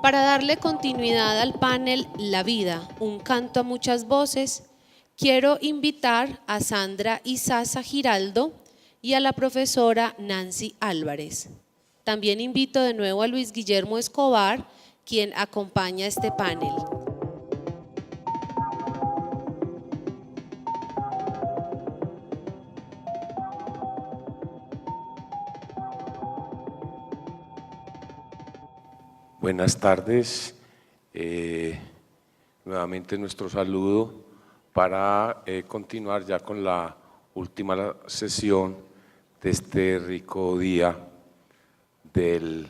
Para darle continuidad al panel La vida, un canto a muchas voces, quiero invitar a Sandra Isaza Giraldo y a la profesora Nancy Álvarez. También invito de nuevo a Luis Guillermo Escobar, quien acompaña este panel. Buenas tardes, nuevamente nuestro saludo para continuar ya con la última sesión de este rico día del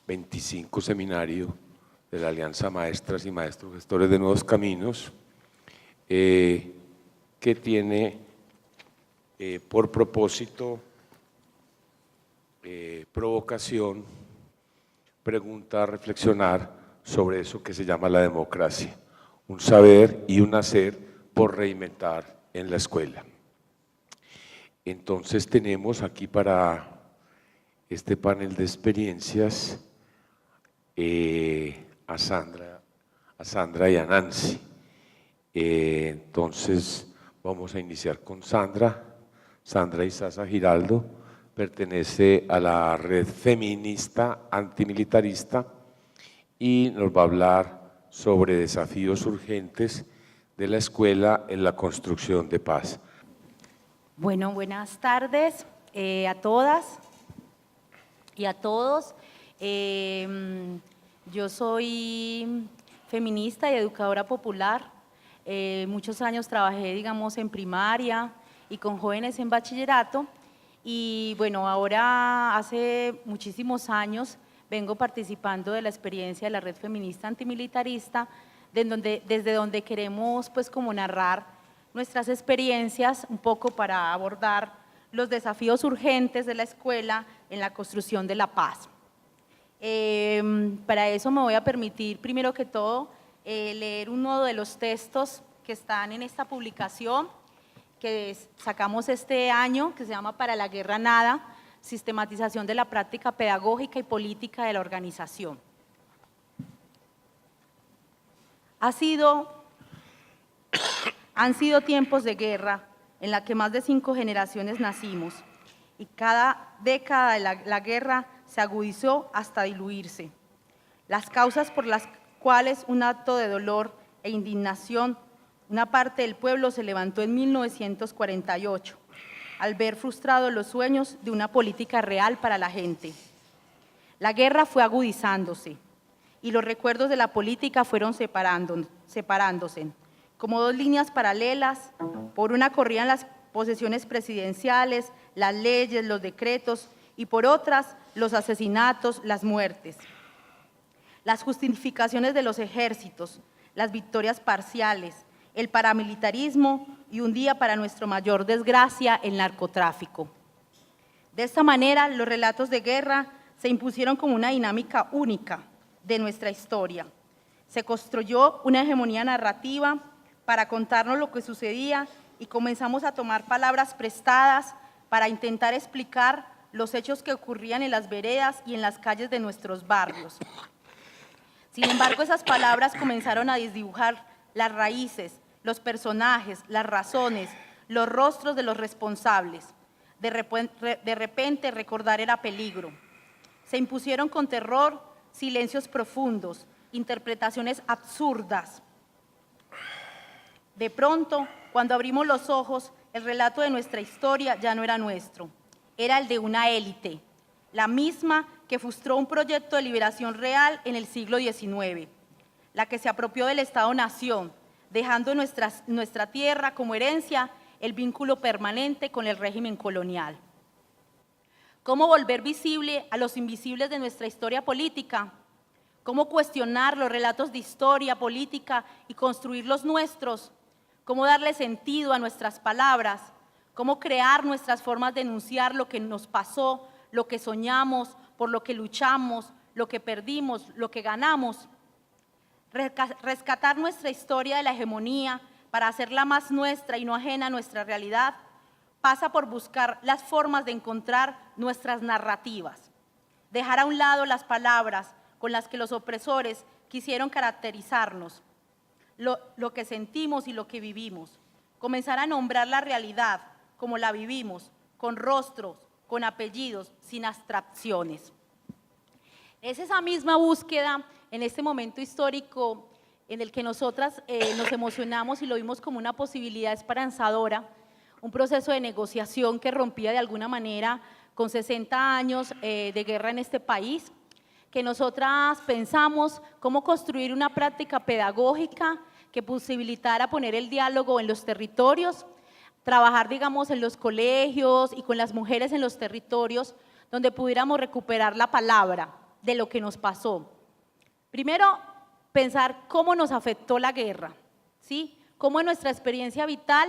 25 seminario de la Alianza Maestras y Maestros Gestores de Nuevos Caminos, que tiene por propósito, provocación, pregunta, reflexionar sobre eso que se llama la democracia, un saber y un hacer por reinventar en la escuela. Entonces tenemos aquí para este panel de experiencias a Sandra y a Nancy. Entonces vamos a iniciar con Sandra Isaza Giraldo. Pertenece a la red feminista antimilitarista y nos va a hablar sobre desafíos urgentes de la escuela en la construcción de paz. Bueno, buenas tardes a todas y a todos. Yo soy feminista y educadora popular. Muchos años trabajé, digamos, en primaria y con jóvenes en bachillerato. Y bueno, ahora hace muchísimos años vengo participando de la experiencia de la Red Feminista Antimilitarista, desde donde queremos pues como narrar nuestras experiencias un poco para abordar los desafíos urgentes de la escuela en la construcción de la paz. Para eso me voy a permitir primero que todo leer uno de los textos que están en esta publicación que sacamos este año, que se llama Para la Guerra Nada, sistematización de la práctica pedagógica y política de la organización. Han sido tiempos de guerra en la que más de 5 generaciones nacimos y cada década de la guerra se agudizó hasta diluirse. Las causas por las cuales un acto de dolor e indignación una parte del pueblo se levantó en 1948, al ver frustrados los sueños de una política real para la gente. La guerra fue agudizándose y los recuerdos de la política fueron separándose. Como 2 líneas paralelas, por una corrían las posesiones presidenciales, las leyes, los decretos, y por otras los asesinatos, las muertes. Las justificaciones de los ejércitos, las victorias parciales, el paramilitarismo y un día, para nuestra mayor desgracia, el narcotráfico. De esta manera, los relatos de guerra se impusieron como una dinámica única de nuestra historia. Se construyó una hegemonía narrativa para contarnos lo que sucedía y comenzamos a tomar palabras prestadas para intentar explicar los hechos que ocurrían en las veredas y en las calles de nuestros barrios. Sin embargo, esas palabras comenzaron a desdibujar las raíces, los personajes, las razones, los rostros de los responsables. De repente recordar era peligro. Se impusieron con terror silencios profundos, interpretaciones absurdas. De pronto, cuando abrimos los ojos, el relato de nuestra historia ya no era nuestro, era el de una élite, la misma que frustró un proyecto de liberación real en el siglo XIX, la que se apropió del Estado-Nación, dejando en nuestra tierra como herencia el vínculo permanente con el régimen colonial. ¿Cómo volver visible a los invisibles de nuestra historia política? ¿Cómo cuestionar los relatos de historia política y construir los nuestros? ¿Cómo darle sentido a nuestras palabras? ¿Cómo crear nuestras formas de enunciar lo que nos pasó, lo que soñamos, por lo que luchamos, lo que perdimos, lo que ganamos? Rescatar nuestra historia de la hegemonía para hacerla más nuestra y no ajena a nuestra realidad pasa por buscar las formas de encontrar nuestras narrativas, dejar a un lado las palabras con las que los opresores quisieron caracterizarnos, lo que sentimos y lo que vivimos. Comenzar a nombrar la realidad como la vivimos, con rostros, con apellidos, sin abstracciones. Es esa misma búsqueda en este momento histórico en el que nosotras nos emocionamos y lo vimos como una posibilidad esperanzadora, un proceso de negociación que rompía de alguna manera con 60 años de guerra en este país, que nosotras pensamos cómo construir una práctica pedagógica que posibilitara poner el diálogo en los territorios, trabajar, digamos, en los colegios y con las mujeres en los territorios, donde pudiéramos recuperar la palabra de lo que nos pasó. Primero, pensar cómo nos afectó la guerra, ¿sí? Cómo en nuestra experiencia vital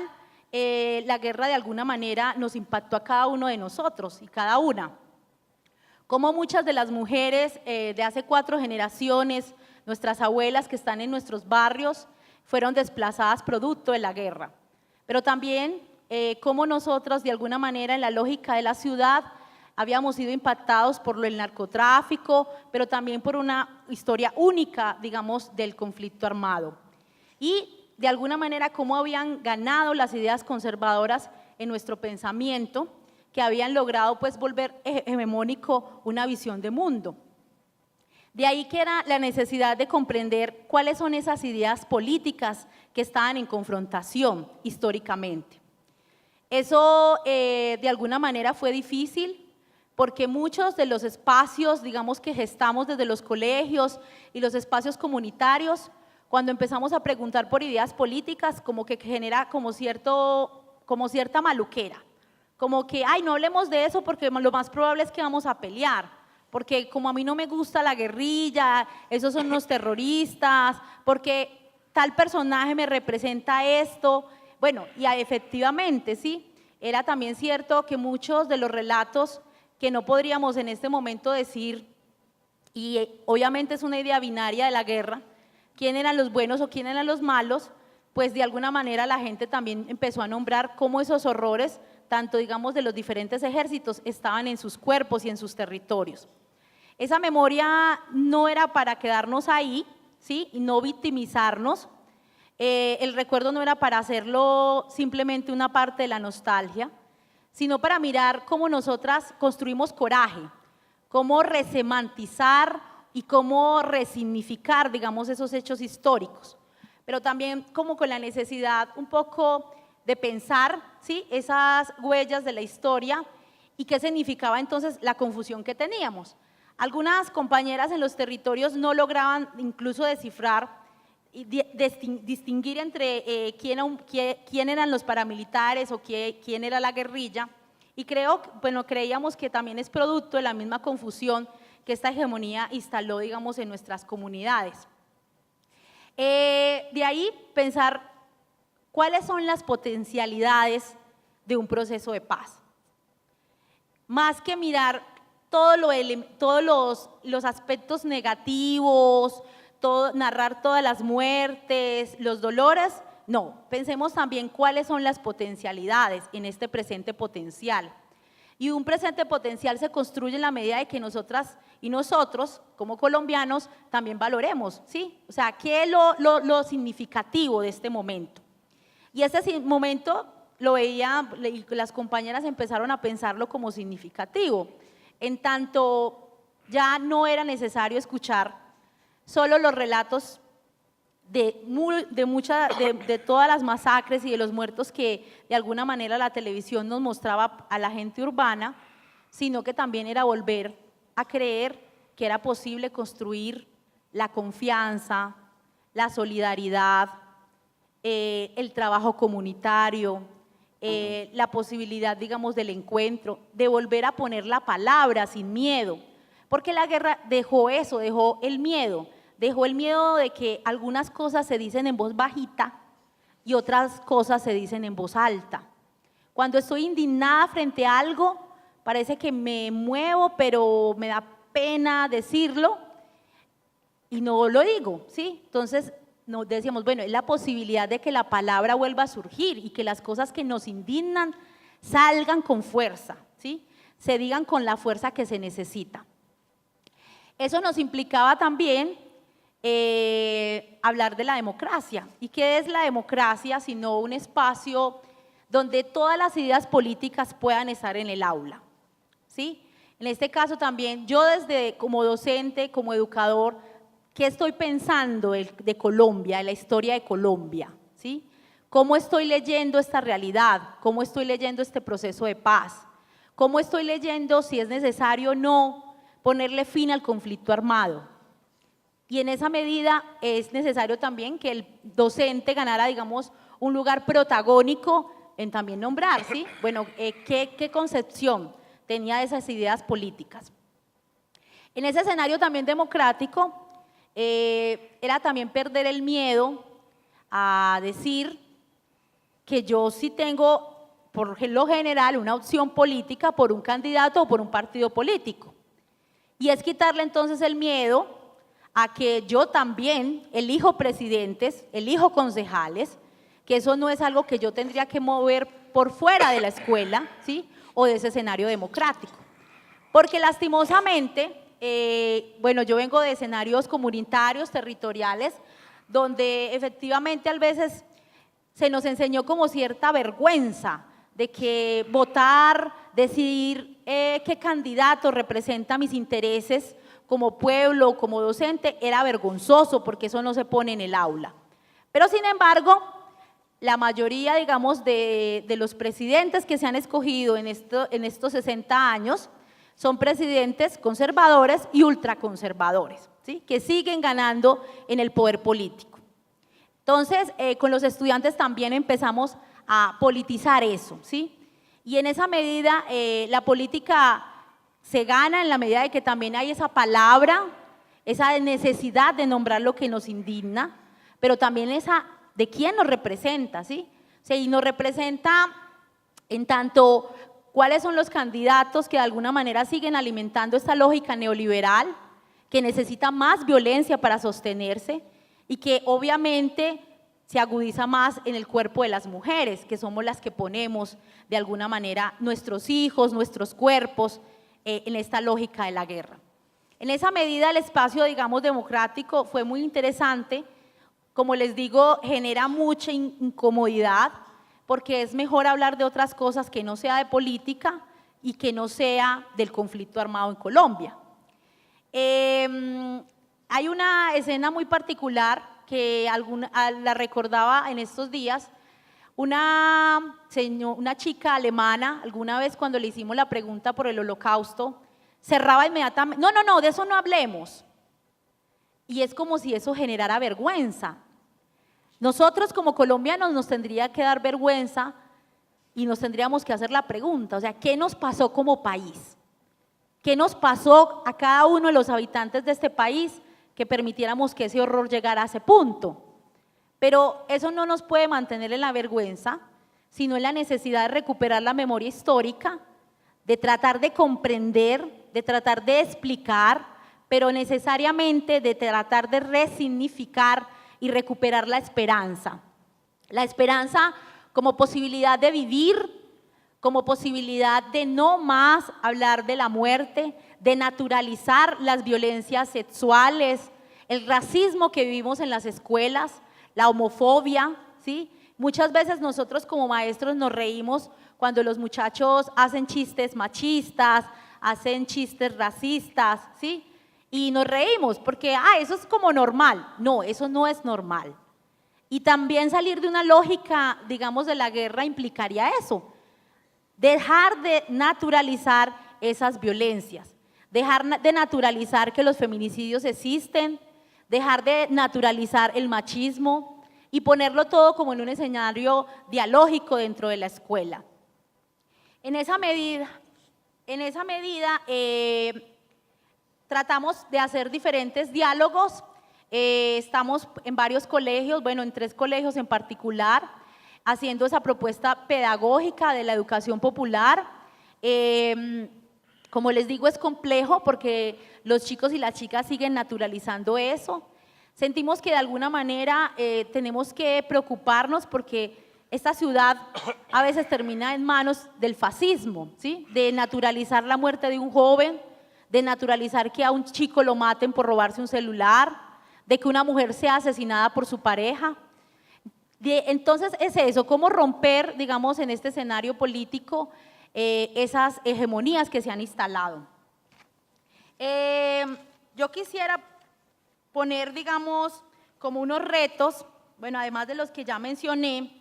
la guerra de alguna manera nos impactó a cada uno de nosotros y cada una. Cómo muchas de las mujeres de hace 4 generaciones, nuestras abuelas que están en nuestros barrios, fueron desplazadas producto de la guerra. Pero también cómo nosotros de alguna manera en la lógica de la ciudad habíamos sido impactados por el narcotráfico, pero también por una historia única, digamos, del conflicto armado. Y de alguna manera cómo habían ganado las ideas conservadoras en nuestro pensamiento, que habían logrado pues volver hegemónico una visión de mundo. De ahí que era la necesidad de comprender cuáles son esas ideas políticas que estaban en confrontación históricamente. Eso de alguna manera fue difícil porque muchos de los espacios, digamos, que gestamos desde los colegios y los espacios comunitarios, cuando empezamos a preguntar por ideas políticas, como que genera como cierta maluquera, como que, ay, no hablemos de eso porque lo más probable es que vamos a pelear, porque como a mí no me gusta la guerrilla, esos son los terroristas, porque tal personaje me representa esto. Bueno, y efectivamente, sí, era también cierto que muchos de los relatos que no podríamos en este momento decir, y obviamente es una idea binaria de la guerra, quién eran los buenos o quién eran los malos, pues de alguna manera la gente también empezó a nombrar cómo esos horrores, tanto digamos de los diferentes ejércitos, estaban en sus cuerpos y en sus territorios. Esa memoria no era para quedarnos ahí, ¿sí? Y no victimizarnos, el recuerdo no era para hacerlo simplemente una parte de la nostalgia, sino para mirar cómo nosotras construimos coraje, cómo resemantizar y cómo resignificar, digamos, esos hechos históricos, pero también como con la necesidad un poco de pensar, ¿sí?, esas huellas de la historia y qué significaba entonces la confusión que teníamos. Algunas compañeras en los territorios no lograban incluso descifrar y distinguir entre quién eran los paramilitares o quién era la guerrilla, y creíamos que también es producto de la misma confusión que esta hegemonía instaló, digamos, en nuestras comunidades. De ahí pensar cuáles son las potencialidades de un proceso de paz. Más que mirar todos los aspectos negativos, narrar todas las muertes, los dolores, no, pensemos también cuáles son las potencialidades en este presente potencial. Y un presente potencial se construye en la medida de que nosotras y nosotros, como colombianos, también valoremos, ¿sí? O sea, ¿qué es lo significativo de este momento? Y este momento lo veía, y las compañeras empezaron a pensarlo como significativo, en tanto ya no era necesario escuchar solo los relatos de todas las masacres y de los muertos que de alguna manera la televisión nos mostraba a la gente urbana, sino que también era volver a creer que era posible construir la confianza, la solidaridad, el trabajo comunitario, la posibilidad, digamos, del encuentro, de volver a poner la palabra sin miedo, porque la guerra dejó eso, dejó el miedo de que algunas cosas se dicen en voz bajita y otras cosas se dicen en voz alta. Cuando estoy indignada frente a algo, parece que me muevo, pero me da pena decirlo y no lo digo, ¿sí? Entonces nos decíamos, bueno, es la posibilidad de que la palabra vuelva a surgir y que las cosas que nos indignan salgan con fuerza, ¿sí? Se digan con la fuerza que se necesita. eso nos implicaba también hablar de la democracia. ¿Y qué es la democracia sino un espacio donde todas las ideas políticas puedan estar en el aula? ¿Sí? En este caso también, yo desde como docente, como educador, ¿qué estoy pensando de Colombia, de la historia de Colombia? ¿Sí? ¿Cómo estoy leyendo esta realidad? ¿Cómo estoy leyendo este proceso de paz? ¿Cómo estoy leyendo si es necesario o no ponerle fin al conflicto armado? Y en esa medida es necesario también que el docente ganara, digamos, un lugar protagónico en también nombrar, ¿sí? Bueno, ¿qué concepción tenía de esas ideas políticas? En ese escenario también democrático, era también perder el miedo a decir que yo sí tengo, por lo general, una opción política por un candidato o por un partido político. Y es quitarle entonces el miedo a que yo también elijo presidentes, elijo concejales, que eso no es algo que yo tendría que mover por fuera de la escuela, ¿sí? O de ese escenario democrático. Porque lastimosamente, bueno, yo vengo de escenarios comunitarios, territoriales, donde efectivamente a veces se nos enseñó como cierta vergüenza de que votar, decidir qué candidato representa mis intereses como pueblo, como docente, era vergonzoso porque eso no se pone en el aula. Pero sin embargo, la mayoría, digamos, de los presidentes que se han escogido en estos 60 años son presidentes conservadores y ultraconservadores, ¿sí? Que siguen ganando en el poder político. Entonces, con los estudiantes también empezamos a politizar eso, ¿sí? Y en esa medida, la política se gana en la medida de que también hay esa palabra, esa necesidad de nombrar lo que nos indigna, pero también esa de quién nos representa, ¿sí? O sea, y nos representa en tanto cuáles son los candidatos que de alguna manera siguen alimentando esta lógica neoliberal, que necesita más violencia para sostenerse y que obviamente se agudiza más en el cuerpo de las mujeres, que somos las que ponemos de alguna manera nuestros hijos, nuestros cuerpos en esta lógica de la guerra. En esa medida el espacio, digamos, democrático fue muy interesante. Como les digo, genera mucha incomodidad porque es mejor hablar de otras cosas que no sea de política y que no sea del conflicto armado en Colombia. Hay una escena muy particular que la recordaba en estos días. Una chica alemana, alguna vez cuando le hicimos la pregunta por el Holocausto, cerraba inmediatamente, no, de eso no hablemos. Y es como si eso generara vergüenza. Nosotros como colombianos nos tendría que dar vergüenza y nos tendríamos que hacer la pregunta, o sea, ¿qué nos pasó como país? ¿Qué nos pasó a cada uno de los habitantes de este país que permitiéramos que ese horror llegara a ese punto? Pero eso no nos puede mantener en la vergüenza, sino en la necesidad de recuperar la memoria histórica, de tratar de comprender, de tratar de explicar, pero necesariamente de tratar de resignificar y recuperar la esperanza. La esperanza como posibilidad de vivir, como posibilidad de no más hablar de la muerte, de naturalizar las violencias sexuales, el racismo que vivimos en las escuelas, la homofobia, ¿sí? Muchas veces nosotros como maestros nos reímos cuando los muchachos hacen chistes machistas, hacen chistes racistas, ¿sí? Y nos reímos porque, eso es como normal. No, eso no es normal. Y también salir de una lógica, digamos, de la guerra implicaría eso. Dejar de naturalizar esas violencias, dejar de naturalizar que los feminicidios existen, dejar de naturalizar el machismo y ponerlo todo como en un escenario dialógico dentro de la escuela. En esa medida, tratamos de hacer diferentes diálogos. Estamos en varios colegios, bueno, en 3 colegios en particular, haciendo esa propuesta pedagógica de la educación popular. Como les digo, es complejo porque los chicos y las chicas siguen naturalizando eso. Sentimos que de alguna manera tenemos que preocuparnos porque esta ciudad a veces termina en manos del fascismo, ¿sí? De naturalizar la muerte de un joven, de naturalizar que a un chico lo maten por robarse un celular, de que una mujer sea asesinada por su pareja. Entonces es eso, cómo romper, digamos, en este escenario político esas hegemonías que se han instalado. Yo quisiera poner, digamos, como unos retos, bueno, además de los que ya mencioné,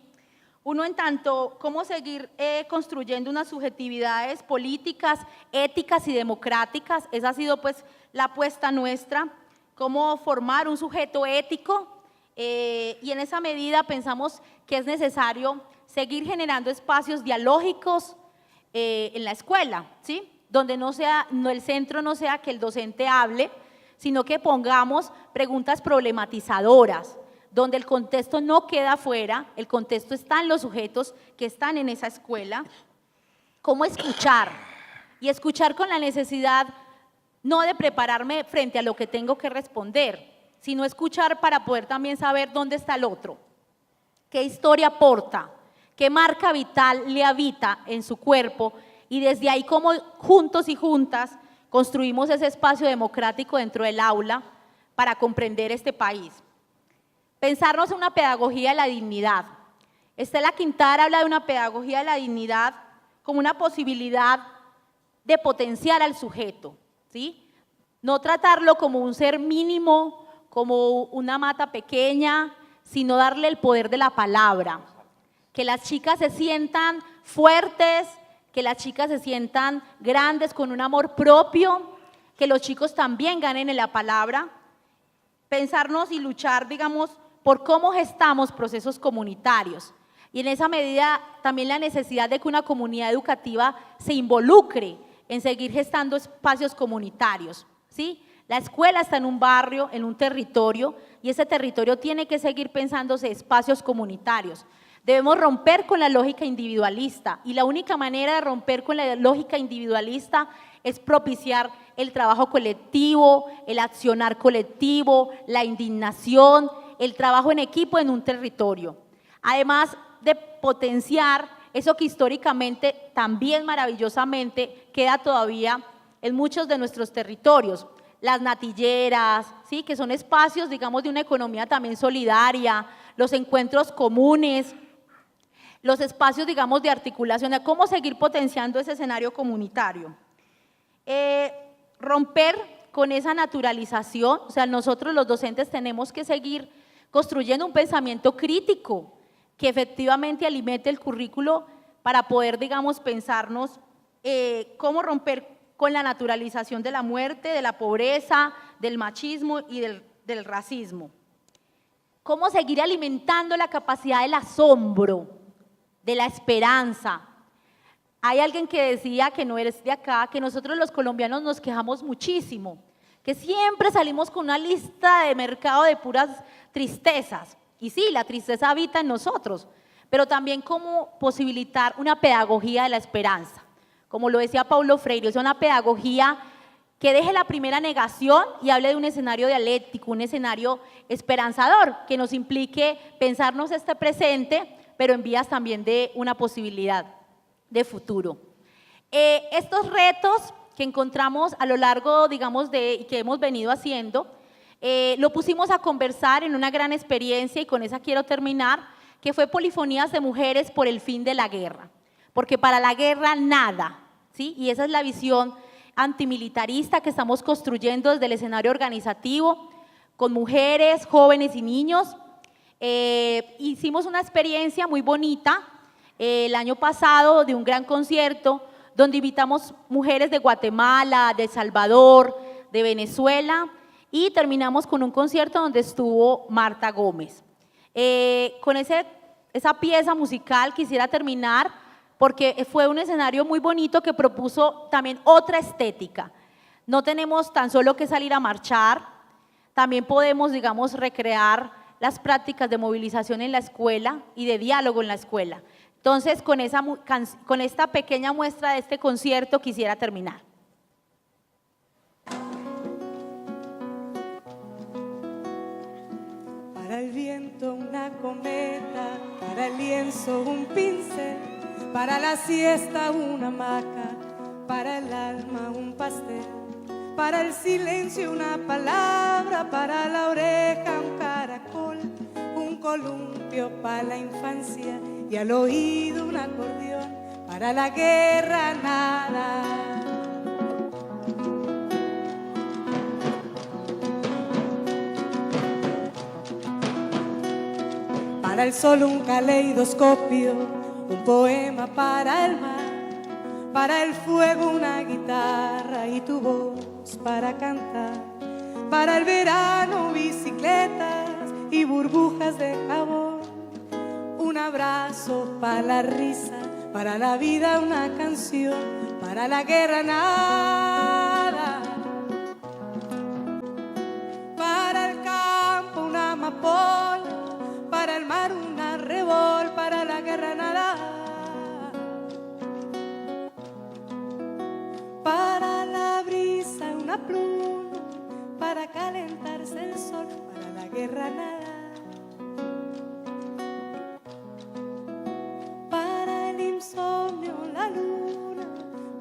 uno en tanto cómo seguir construyendo unas subjetividades políticas, éticas y democráticas. Esa ha sido pues la apuesta nuestra, cómo formar un sujeto ético, y en esa medida pensamos que es necesario seguir generando espacios dialógicos en la escuela, ¿sí? Donde el centro no sea que el docente hable, sino que pongamos preguntas problematizadoras, donde el contexto no queda afuera, el contexto está en los sujetos que están en esa escuela. Cómo escuchar, y escuchar con la necesidad no de prepararme frente a lo que tengo que responder, sino escuchar para poder también saber dónde está el otro, qué historia aporta, qué marca vital le habita en su cuerpo, y desde ahí cómo juntos y juntas construimos ese espacio democrático dentro del aula para comprender este país. Pensarnos en una pedagogía de la dignidad. Estela Quintar habla de una pedagogía de la dignidad como una posibilidad de potenciar al sujeto, ¿sí? No tratarlo como un ser mínimo, como una mata pequeña, sino darle el poder de la palabra. Que las chicas se sientan fuertes, que las chicas se sientan grandes con un amor propio, que los chicos también ganen en la palabra. Pensarnos y luchar, digamos, por cómo gestamos procesos comunitarios. Y en esa medida también la necesidad de que una comunidad educativa se involucre en seguir gestando espacios comunitarios, ¿sí? La escuela está en un barrio, en un territorio, y ese territorio tiene que seguir pensándose espacios comunitarios. Debemos romper con la lógica individualista, y la única manera de romper con la lógica individualista es propiciar el trabajo colectivo, el accionar colectivo, la indignación, el trabajo en equipo en un territorio. Además de potenciar eso que históricamente también maravillosamente queda todavía en muchos de nuestros territorios, las natilleras, ¿sí? Que son espacios, digamos, de una economía también solidaria, los encuentros comunes, los espacios, digamos, de articulación, de cómo seguir potenciando ese escenario comunitario. Romper con esa naturalización, o sea, nosotros los docentes tenemos que seguir construyendo un pensamiento crítico que efectivamente alimente el currículo para poder, digamos, pensarnos cómo romper con la naturalización de la muerte, de la pobreza, del machismo y del racismo. Cómo seguir alimentando la capacidad del asombro, de la esperanza. Hay alguien que decía, que no eres de acá, que nosotros los colombianos nos quejamos muchísimo, que siempre salimos con una lista de mercado de puras tristezas. Y sí, la tristeza habita en nosotros, pero también cómo posibilitar una pedagogía de la esperanza. Como lo decía Paulo Freire, es una pedagogía que deje la primera negación y hable de un escenario dialéctico, un escenario esperanzador, que nos implique pensarnos este presente, pero en vías también de una posibilidad de futuro. Estos retos que encontramos a lo largo, digamos, y que hemos venido haciendo, lo pusimos a conversar en una gran experiencia, y con esa quiero terminar, que fue Polifonías de Mujeres por el fin de la guerra, porque para la guerra nada, ¿sí? Y esa es la visión antimilitarista que estamos construyendo desde el escenario organizativo, con mujeres, jóvenes y niños. Hicimos una experiencia muy bonita el año pasado de un gran concierto donde invitamos mujeres de Guatemala, de El Salvador, de Venezuela, y terminamos con un concierto donde estuvo Marta Gómez. Con esa pieza musical quisiera terminar porque fue un escenario muy bonito que propuso también otra estética. No tenemos tan solo que salir a marchar, también podemos, digamos, recrear las prácticas de movilización en la escuela y de diálogo en la escuela. Entonces, con esta pequeña muestra de este concierto quisiera terminar. Para el viento una cometa, para el lienzo un pincel, para la siesta una hamaca, para el alma un pastel, para el silencio una palabra, para la oreja un caracol, un columpio para la infancia y al oído un acordeón, para la guerra nada. Para el sol un caleidoscopio, un poema para el mar, para el fuego una guitarra y tu voz para cantar, para el verano bicicletas y burbujas de jabón, un abrazo para la risa, para la vida una canción, para la guerra nada, para el campo una amapola, para el mar un arrebol, para la guerra nada, para la brisa una pluma, para calentarse el sol, para la guerra nada, para el insomnio la luna,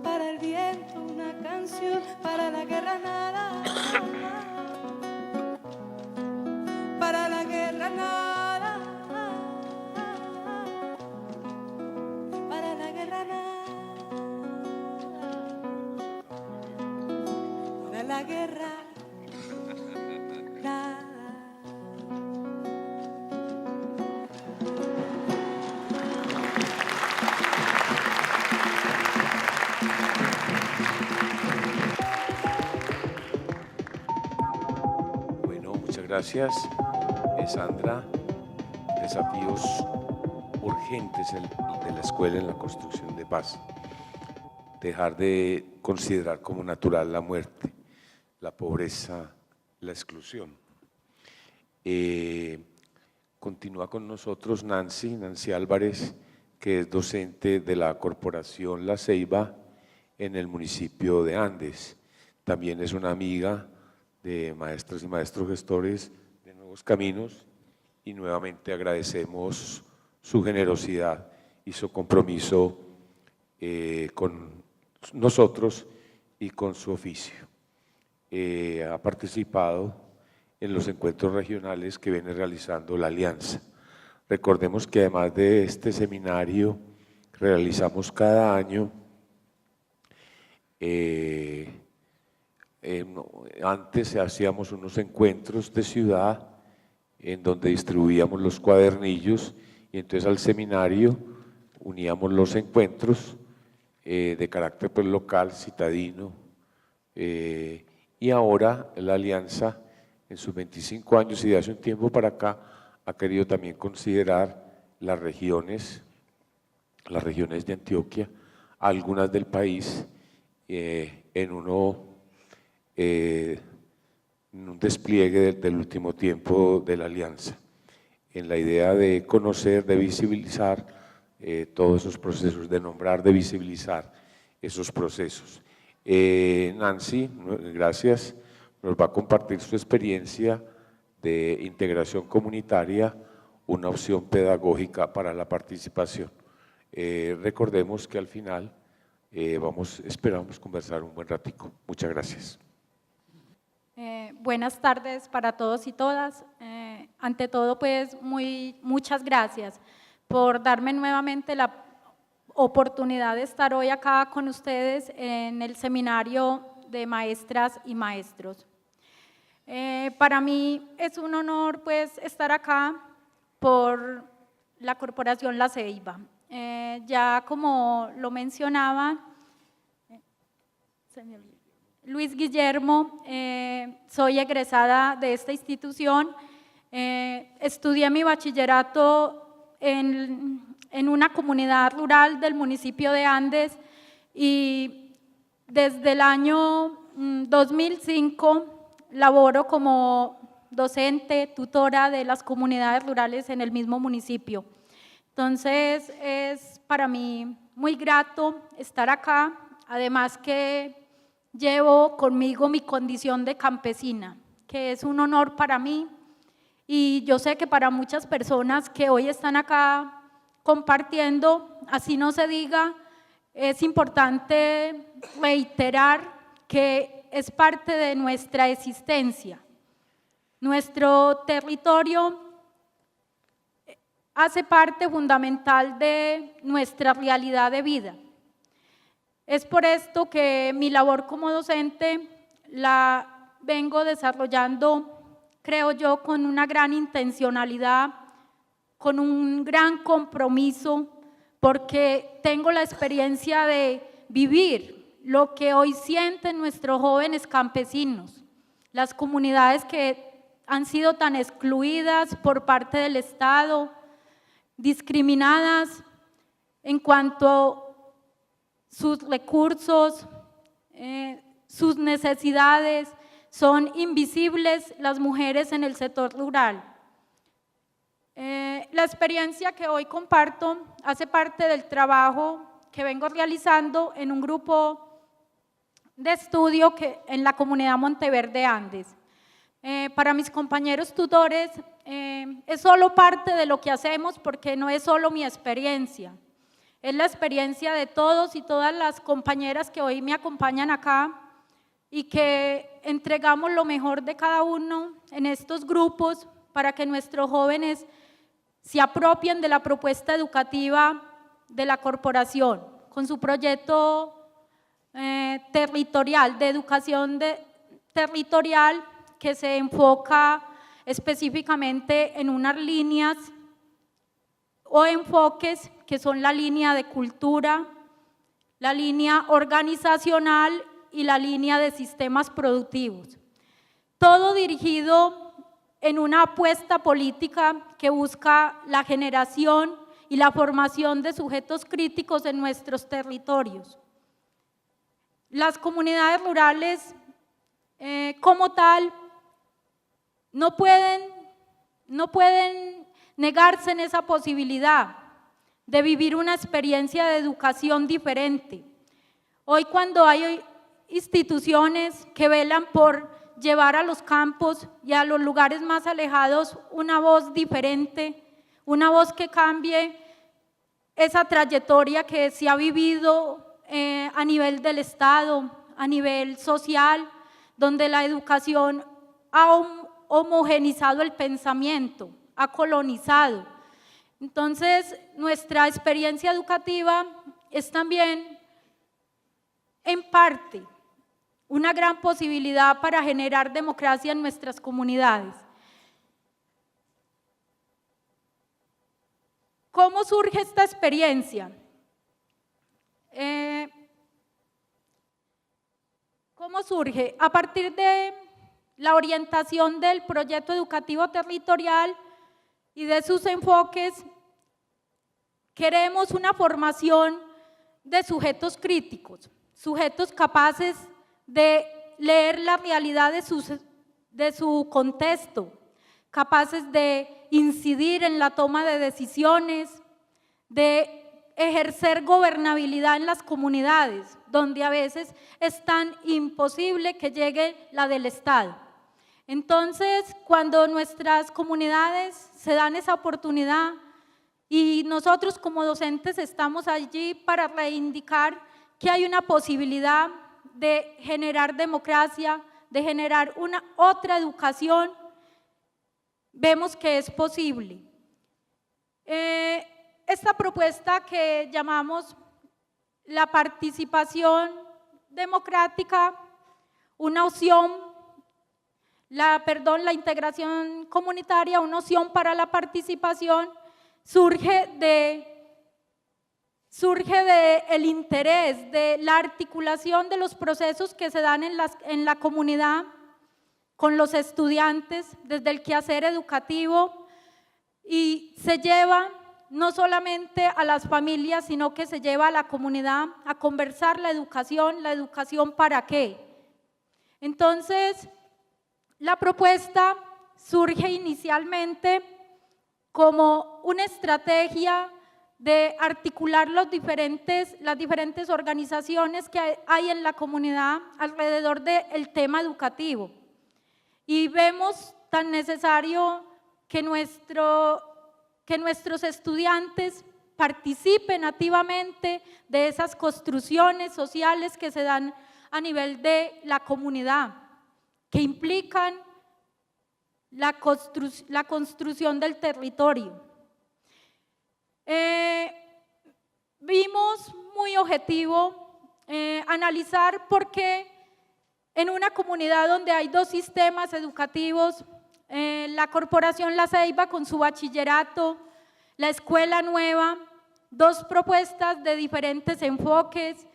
para el viento una canción, para la guerra nada, para la guerra nada. La guerra nada. Bueno, muchas gracias, Sandra. Desafíos urgentes de la escuela en la construcción de paz. Dejar de considerar como natural la muerte, la pobreza, la exclusión. Continúa con nosotros Nancy Álvarez, que es docente de la Corporación La Ceiba en el municipio de Andes. También es una amiga de maestras y maestros gestores de Nuevos Caminos y nuevamente agradecemos su generosidad y su compromiso con nosotros y con su oficio. Ha participado en los encuentros regionales que viene realizando la Alianza. Recordemos que además de este seminario que realizamos cada año, antes hacíamos unos encuentros de ciudad en donde distribuíamos los cuadernillos y entonces al seminario uníamos los encuentros de carácter pues, local, citadino, y ahora la Alianza en sus 25 años y de hace un tiempo para acá ha querido también considerar las regiones de Antioquia, algunas del país, en un despliegue del último tiempo de la Alianza, en la idea de conocer, de visibilizar todos esos procesos, de nombrar, de visibilizar esos procesos. Nancy, gracias, nos va a compartir su experiencia de integración comunitaria, una opción pedagógica para la participación. Recordemos que al final esperamos conversar un buen ratico. Muchas gracias. Buenas tardes para todos y todas. Ante todo, pues, muchas gracias por darme nuevamente la oportunidad de estar hoy acá con ustedes en el seminario de maestras y maestros. Para mí es un honor, pues, estar acá por la Corporación La Ceiba. Ya como lo mencionaba Luis Guillermo, soy egresada de esta institución, estudié mi bachillerato en una comunidad rural del municipio de Andes y desde el año 2005 laboro como docente, tutora de las comunidades rurales en el mismo municipio. Entonces es para mí muy grato estar acá, además que llevo conmigo mi condición de campesina, que es un honor para mí y yo sé que para muchas personas que hoy están acá compartiendo, así no se diga, es importante reiterar que es parte de nuestra existencia. Nuestro territorio hace parte fundamental de nuestra realidad de vida. Es por esto que mi labor como docente la vengo desarrollando, creo yo, con una gran intencionalidad, con un gran compromiso, porque tengo la experiencia de vivir lo que hoy sienten nuestros jóvenes campesinos, las comunidades que han sido tan excluidas por parte del Estado, discriminadas en cuanto a sus recursos, sus necesidades, son invisibles las mujeres en el sector rural. La experiencia que hoy comparto hace parte del trabajo que vengo realizando en un grupo de estudio en la comunidad Monteverde Andes. Para mis compañeros tutores es solo parte de lo que hacemos, porque no es solo mi experiencia, es la experiencia de todos y todas las compañeras que hoy me acompañan acá y que entregamos lo mejor de cada uno en estos grupos para que nuestros jóvenes se apropien de la propuesta educativa de la corporación con su proyecto territorial, de educación territorial, que se enfoca específicamente en unas líneas o enfoques que son la línea de cultura, la línea organizacional y la línea de sistemas productivos. Todo dirigido en una apuesta política que busca la generación y la formación de sujetos críticos en nuestros territorios. Las comunidades rurales como tal no pueden negarse en esa posibilidad de vivir una experiencia de educación diferente. Hoy, cuando hay instituciones que velan por llevar a los campos y a los lugares más alejados una voz diferente, una voz que cambie esa trayectoria que se ha vivido a nivel del Estado, a nivel social, donde la educación ha homogenizado el pensamiento, ha colonizado. Entonces, nuestra experiencia educativa es también, en parte, una gran posibilidad para generar democracia en nuestras comunidades. ¿Cómo surge esta experiencia? ¿Cómo surge? A partir de la orientación del proyecto educativo territorial y de sus enfoques, queremos una formación de sujetos críticos, sujetos capaces de leer la realidad de su contexto, capaces de incidir en la toma de decisiones, de ejercer gobernabilidad en las comunidades, donde a veces es tan imposible que llegue la del Estado. Entonces, cuando nuestras comunidades se dan esa oportunidad y nosotros como docentes estamos allí para reivindicar que hay una posibilidad de generar democracia, de generar otra educación, vemos que es posible. Esta propuesta que llamamos la participación democrática, una opción, la integración comunitaria, una opción para la participación, surge del interés, de la articulación de los procesos que se dan en la comunidad con los estudiantes, desde el quehacer educativo, y se lleva no solamente a las familias, sino que se lleva a la comunidad a conversar la educación ¿para qué? Entonces, la propuesta surge inicialmente como una estrategia de articular las diferentes organizaciones que hay en la comunidad alrededor del tema educativo. Y vemos tan necesario que nuestros estudiantes participen activamente de esas construcciones sociales que se dan a nivel de la comunidad, que implican la construcción del territorio. Vimos muy objetivo analizar por qué en una comunidad donde hay dos sistemas educativos, la Corporación La Ceiba con su bachillerato, la Escuela Nueva, dos propuestas de diferentes enfoques,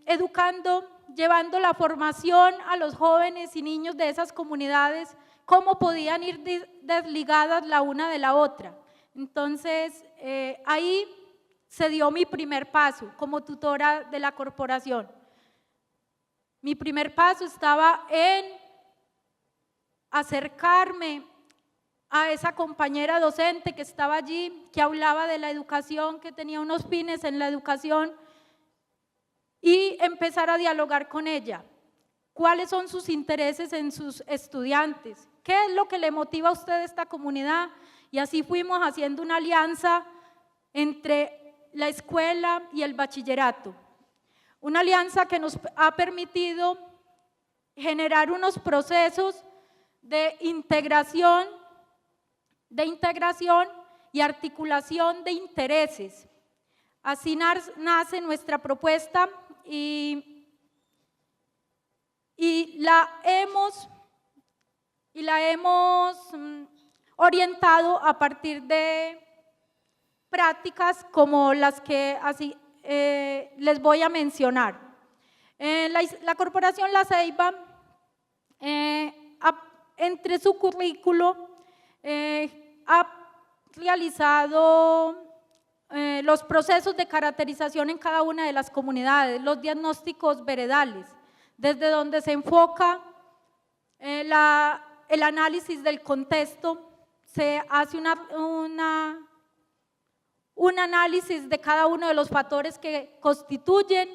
educando, llevando la formación a los jóvenes y niños de esas comunidades, cómo podían ir desligadas la una de la otra. Entonces, ahí se dio mi primer paso como tutora de la corporación. Mi primer paso estaba en acercarme a esa compañera docente que estaba allí, que hablaba de la educación, que tenía unos fines en la educación, y empezar a dialogar con ella. ¿Cuáles son sus intereses en sus estudiantes? ¿Qué es lo que le motiva a usted a esta comunidad? Y así fuimos haciendo una alianza entre la escuela y el bachillerato. Una alianza que nos ha permitido generar unos procesos de integración y articulación de intereses. Así nace nuestra propuesta y la hemos orientado a partir de prácticas como las que así les voy a mencionar. La Corporación La Ceiba, entre su currículo, ha realizado los procesos de caracterización en cada una de las comunidades, los diagnósticos veredales, desde donde se enfoca el análisis del contexto, se hace un análisis de cada uno de los factores que constituyen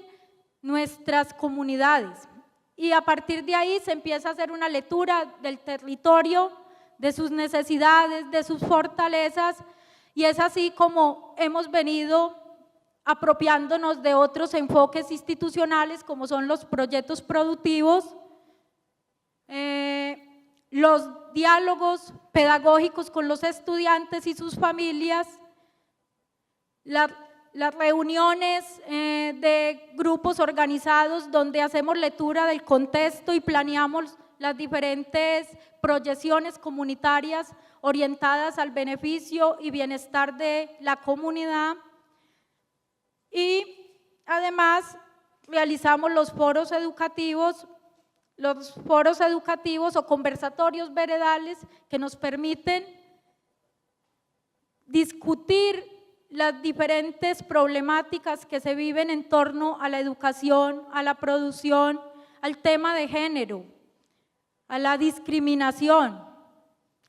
nuestras comunidades y a partir de ahí se empieza a hacer una lectura del territorio, de sus necesidades, de sus fortalezas y es así como hemos venido apropiándonos de otros enfoques institucionales como son los proyectos productivos, los diálogos pedagógicos con los estudiantes y sus familias, las reuniones de grupos organizados donde hacemos lectura del contexto y planeamos las diferentes proyecciones comunitarias orientadas al beneficio y bienestar de la comunidad y además realizamos los foros educativos o conversatorios veredales que nos permiten discutir las diferentes problemáticas que se viven en torno a la educación, a la producción, al tema de género, a la discriminación.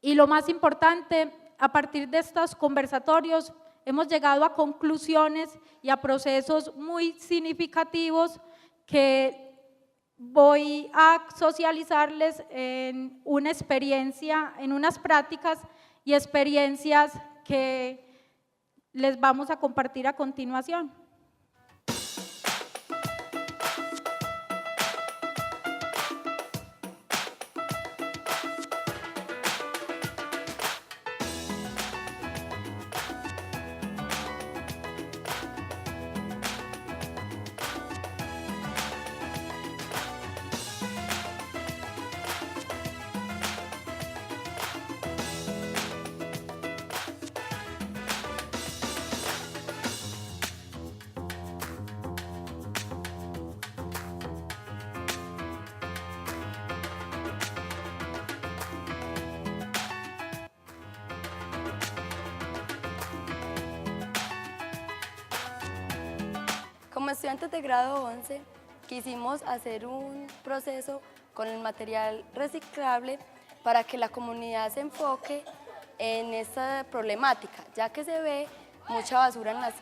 Y lo más importante, a partir de estos conversatorios hemos llegado a conclusiones y a procesos muy significativos que voy a socializarles en una experiencia, en unas prácticas y experiencias que les vamos a compartir a continuación. Como estudiantes de grado 11, quisimos hacer un proceso con el material reciclable para que la comunidad se enfoque en esta problemática, ya que se ve mucha basura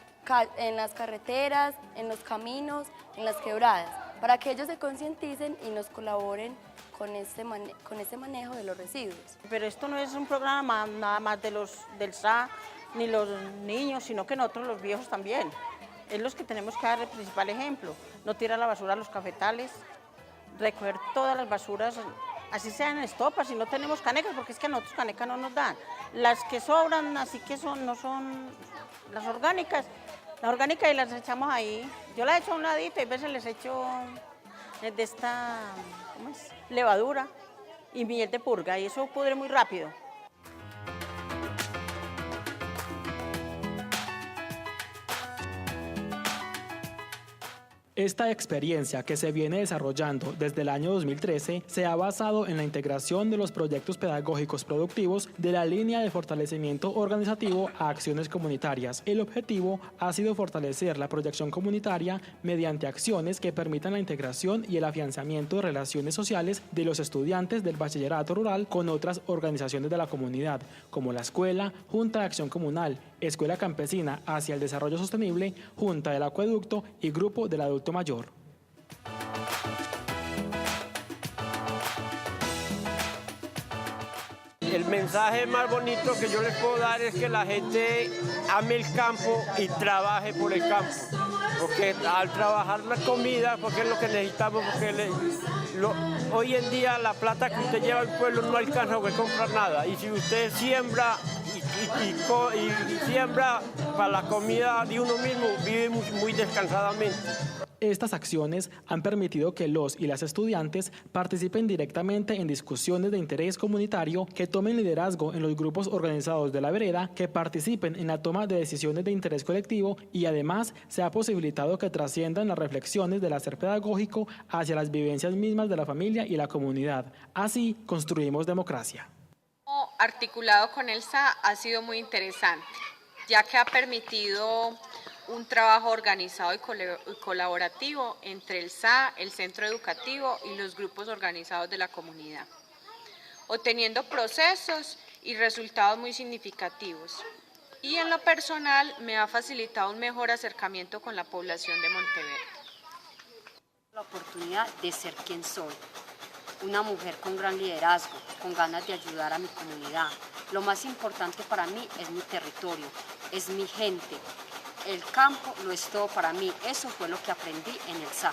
en las carreteras, en los caminos, en las quebradas, para que ellos se concienticen y nos colaboren con este manejo de los residuos. Pero esto no es un programa nada más del SA ni los niños, sino que nosotros los viejos también. es los que tenemos que dar el principal ejemplo. No tirar la basura a los cafetales, recoger todas las basuras, así sean estopas, si no tenemos canecas, porque es que a nosotros canecas no nos dan. Las que sobran, así que no son las orgánicas y las echamos ahí. Yo las echo a un ladito y a veces les echo de esta levadura y miel de purga, y eso pudre muy rápido. Esta experiencia, que se viene desarrollando desde el año 2013, se ha basado en la integración de los proyectos pedagógicos productivos de la línea de fortalecimiento organizativo a acciones comunitarias. El objetivo ha sido fortalecer la proyección comunitaria mediante acciones que permitan la integración y el afianzamiento de relaciones sociales de los estudiantes del bachillerato rural con otras organizaciones de la comunidad, como la escuela, Junta de Acción Comunal, Escuela Campesina hacia el Desarrollo Sostenible, Junta del Acueducto y Grupo del Adulto Mayor. El mensaje más bonito que yo les puedo dar es que la gente ame el campo y trabaje por el campo. Porque al trabajar la comida, porque es lo que necesitamos, porque hoy en día la plata que usted lleva al pueblo no alcanza a comprar nada. Y si usted siembra y siembra para la comida de uno mismo, vive muy descansadamente. Estas acciones han permitido que los y las estudiantes participen directamente en discusiones de interés comunitario, que tomen liderazgo en los grupos organizados de la vereda, que participen en la toma de decisiones de interés colectivo y además se ha posibilitado que trasciendan las reflexiones del hacer pedagógico hacia las vivencias mismas de la familia y la comunidad. Así construimos democracia. Articulado con el SA ha sido muy interesante, ya que ha permitido un trabajo organizado y colaborativo entre el SA, el centro educativo y los grupos organizados de la comunidad, obteniendo procesos y resultados muy significativos. Y en lo personal me ha facilitado un mejor acercamiento con la población de Monteverde. La oportunidad de ser quien soy, una mujer con gran liderazgo, con ganas de ayudar a mi comunidad. Lo más importante para mí es mi territorio, es mi gente. El campo lo es todo para mí, eso fue lo que aprendí en el SA.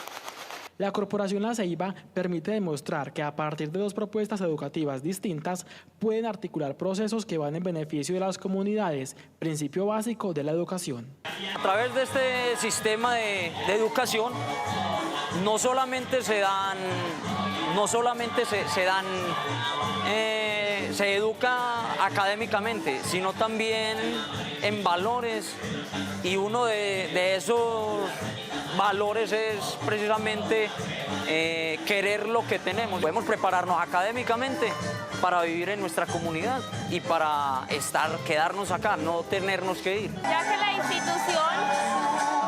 La Corporación La Ceiba permite demostrar que a partir de dos propuestas educativas distintas pueden articular procesos que van en beneficio de las comunidades, principio básico de la educación. A través de este sistema de educación no solamente se educa académicamente, sino también en valores, y uno de esos valores es precisamente querer lo que tenemos. Podemos prepararnos académicamente para vivir en nuestra comunidad y para quedarnos acá, no tenernos que ir. Ya que la institución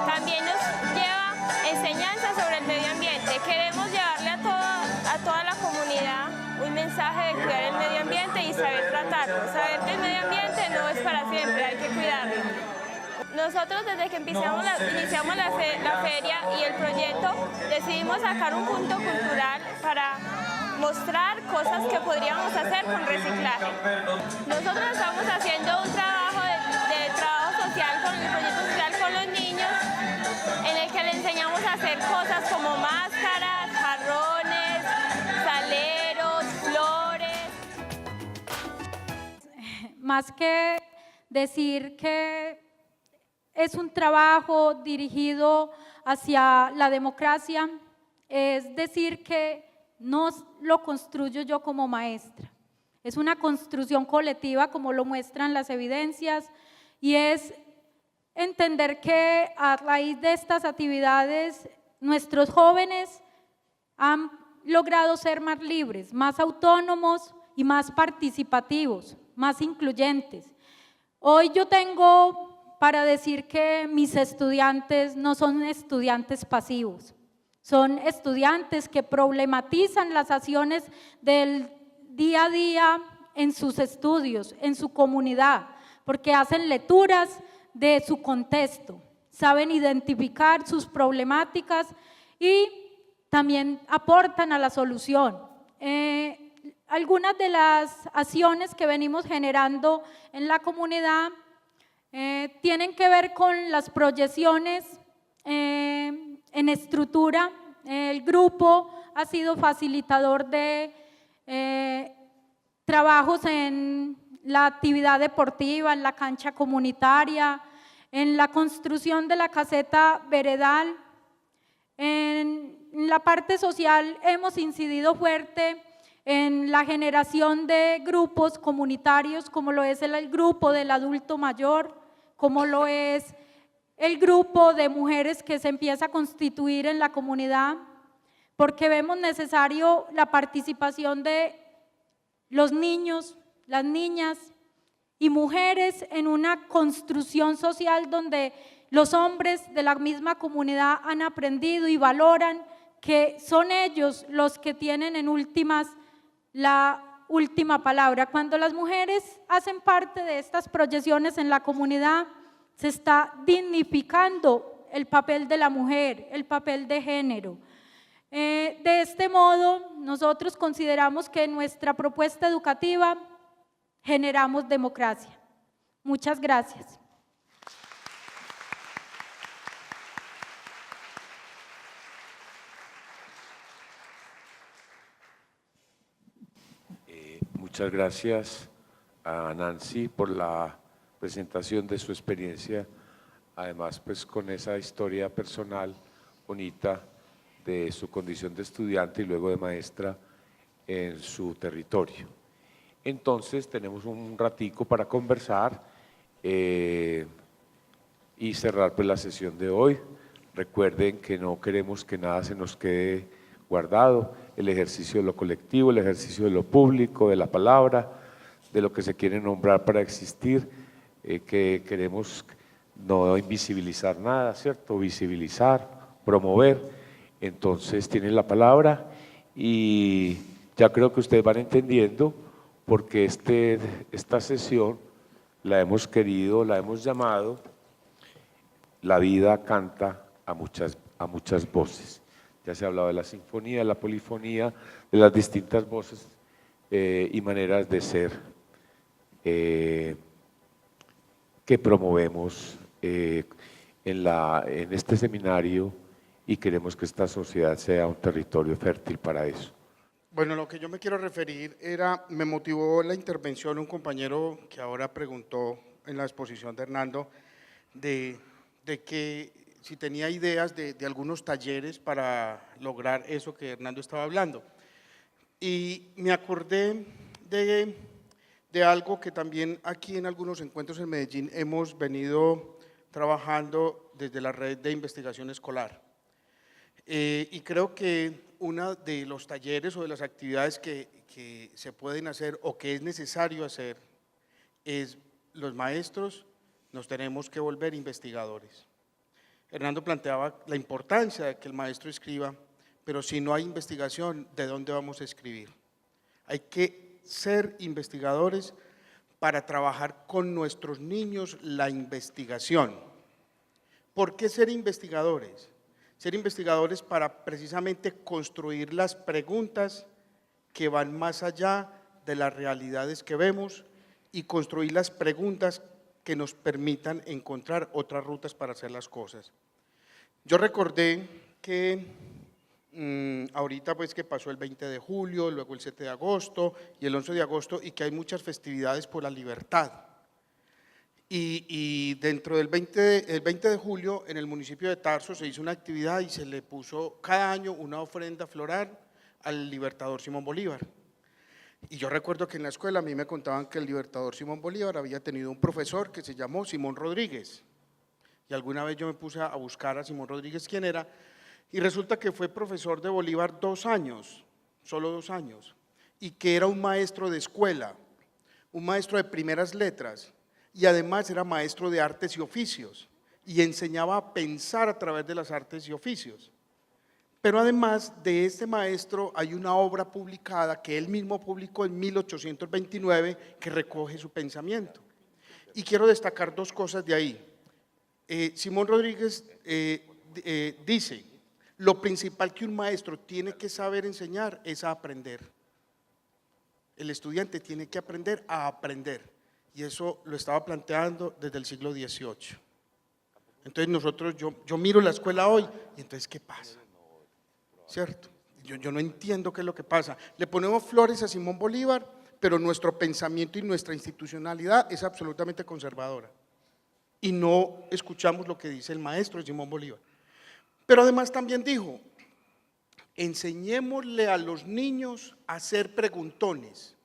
también nos lleva enseñanza sobre el medio ambiente, queremos llevarle a toda la comunidad un mensaje de cuidar el medio ambiente y saber tratarlo, saber que el medio ambiente no es para siempre, hay que cuidarlo. Nosotros desde que iniciamos la feria y el proyecto decidimos sacar un punto cultural para mostrar cosas que podríamos hacer con reciclaje. Nosotros estamos haciendo un trabajo de trabajo social con el proyecto social con los niños, en el que les enseñamos a hacer cosas como máscaras, jarrones, saleros, flores. Más que decir que es un trabajo dirigido hacia la democracia, es decir que no lo construyo yo como maestra. Es una construcción colectiva, como lo muestran las evidencias, y es entender que a raíz de estas actividades nuestros jóvenes han logrado ser más libres, más autónomos y más participativos, más incluyentes. Hoy yo tengo para decir que mis estudiantes no son estudiantes pasivos, son estudiantes que problematizan las acciones del día a día en sus estudios, en su comunidad, porque hacen lecturas de su contexto, saben identificar sus problemáticas y también aportan a la solución. Algunas de las acciones que venimos generando en la comunidad tienen que ver con las proyecciones en estructura. El grupo ha sido facilitador de trabajos en la actividad deportiva, en la cancha comunitaria, en la construcción de la caseta veredal. En la parte social hemos incidido fuerte en la generación de grupos comunitarios, como lo es el grupo del adulto mayor, como lo es el grupo de mujeres que se empieza a constituir en la comunidad, porque vemos necesario la participación de los niños, las niñas y mujeres en una construcción social donde los hombres de la misma comunidad han aprendido y valoran que son ellos los que tienen en últimas la última palabra. Cuando las mujeres hacen parte de estas proyecciones en la comunidad, se está dignificando el papel de la mujer, el papel de género. De este modo, nosotros consideramos que en nuestra propuesta educativa generamos democracia. Muchas gracias. Muchas gracias a Nancy por la presentación de su experiencia, además pues con esa historia personal bonita de su condición de estudiante y luego de maestra en su territorio. Entonces tenemos un ratico para conversar y cerrar pues la sesión de hoy. Recuerden que no queremos que nada se nos quede guardado, el ejercicio de lo colectivo, el ejercicio de lo público, de la palabra, de lo que se quiere nombrar para existir, que queremos no invisibilizar nada, ¿cierto? Visibilizar, promover. Entonces tienen la palabra y ya creo que ustedes van entendiendo porque esta sesión la hemos querido, la hemos llamado La vida canta a muchas voces. Ya se ha hablado de la sinfonía, de la polifonía, de las distintas voces y maneras de ser que promovemos en este seminario y queremos que esta sociedad sea un territorio fértil para eso. Bueno, lo que yo me quiero referir me motivó la intervención un compañero que ahora preguntó en la exposición de Hernando de que si tenía ideas de algunos talleres para lograr eso que Hernando estaba hablando. Y me acordé de algo que también aquí en algunos encuentros en Medellín hemos venido trabajando desde la red de investigación escolar. Y creo que uno de los talleres o de las actividades que se pueden hacer o que es necesario hacer es los maestros nos tenemos que volver investigadores. Hernando planteaba la importancia de que el maestro escriba, pero si no hay investigación, ¿de dónde vamos a escribir? Hay que ser investigadores para trabajar con nuestros niños la investigación. ¿Por qué ser investigadores? Ser investigadores para precisamente construir las preguntas que van más allá de las realidades que vemos y construir las preguntas que nos permitan encontrar otras rutas para hacer las cosas. Yo recordé que ahorita pues que pasó el 20 de julio, luego el 7 de agosto y el 11 de agosto y que hay muchas festividades por la libertad. Y dentro del 20 de julio en el municipio de Tarso se hizo una actividad y se le puso cada año una ofrenda floral al libertador Simón Bolívar. Y yo recuerdo que en la escuela a mí me contaban que el libertador Simón Bolívar había tenido un profesor que se llamó Simón Rodríguez. Y alguna vez yo me puse a buscar a Simón Rodríguez quién era, y resulta que fue profesor de Bolívar 2 años, solo 2 años, y que era un maestro de escuela, un maestro de primeras letras, y además era maestro de artes y oficios, y enseñaba a pensar a través de las artes y oficios. Pero además de este maestro hay una obra publicada que él mismo publicó en 1829 que recoge su pensamiento. Y quiero destacar 2 cosas de ahí. Simón Rodríguez dice, lo principal que un maestro tiene que saber enseñar es a aprender. El estudiante tiene que aprender a aprender. Y eso lo estaba planteando desde el siglo XVIII. Entonces yo miro la escuela hoy y entonces ¿qué pasa? ¿Cierto? Yo no entiendo qué es lo que pasa. Le ponemos flores a Simón Bolívar, pero nuestro pensamiento y nuestra institucionalidad es absolutamente conservadora. Y no escuchamos lo que dice el maestro Simón Bolívar. Pero además también dijo, enseñémosle a los niños a ser preguntones,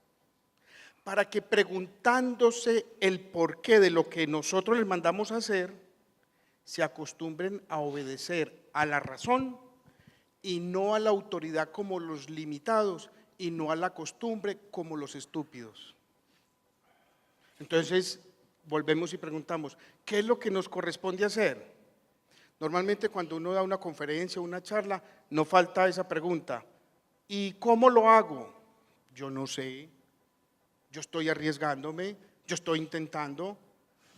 para que preguntándose el porqué de lo que nosotros les mandamos a hacer, se acostumbren a obedecer a la razón y no a la autoridad como los limitados y no a la costumbre como los estúpidos. Entonces, volvemos y preguntamos, ¿qué es lo que nos corresponde hacer? Normalmente cuando uno da una conferencia, una charla, no falta esa pregunta, ¿y cómo lo hago? Yo no sé, yo estoy arriesgándome, yo estoy intentando.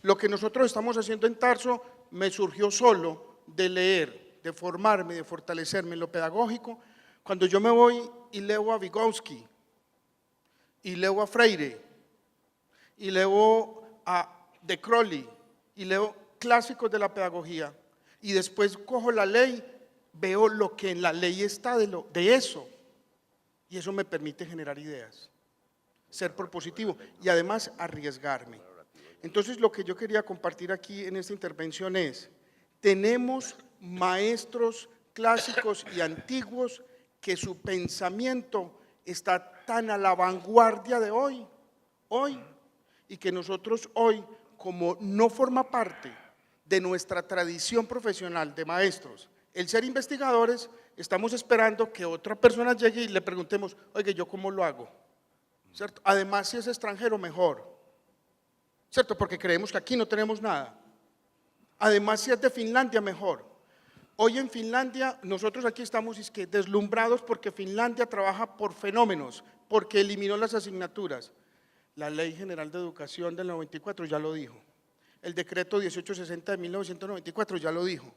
Lo que nosotros estamos haciendo en Tarso me surgió solo de leer, de formarme, de fortalecerme en lo pedagógico, cuando yo me voy y leo a Vygotsky, y leo a Freire, y leo a De Crowley, y leo clásicos de la pedagogía, y después cojo la ley, veo lo que en la ley está de eso, y eso me permite generar ideas, ser propositivo y además arriesgarme. Entonces lo que yo quería compartir aquí en esta intervención es, tenemos maestros clásicos y antiguos que su pensamiento está tan a la vanguardia de hoy, y que nosotros hoy, como no forma parte de nuestra tradición profesional de maestros, el ser investigadores, estamos esperando que otra persona llegue y le preguntemos, oye, ¿yo cómo lo hago? ¿Cierto? Además, si es extranjero, mejor, ¿cierto? Porque creemos que aquí no tenemos nada. Además, si es de Finlandia, mejor. Hoy en Finlandia, nosotros aquí estamos deslumbrados porque Finlandia trabaja por fenómenos, porque eliminó las asignaturas. La Ley General de Educación del 94 ya lo dijo. El decreto 1860 de 1994 ya lo dijo.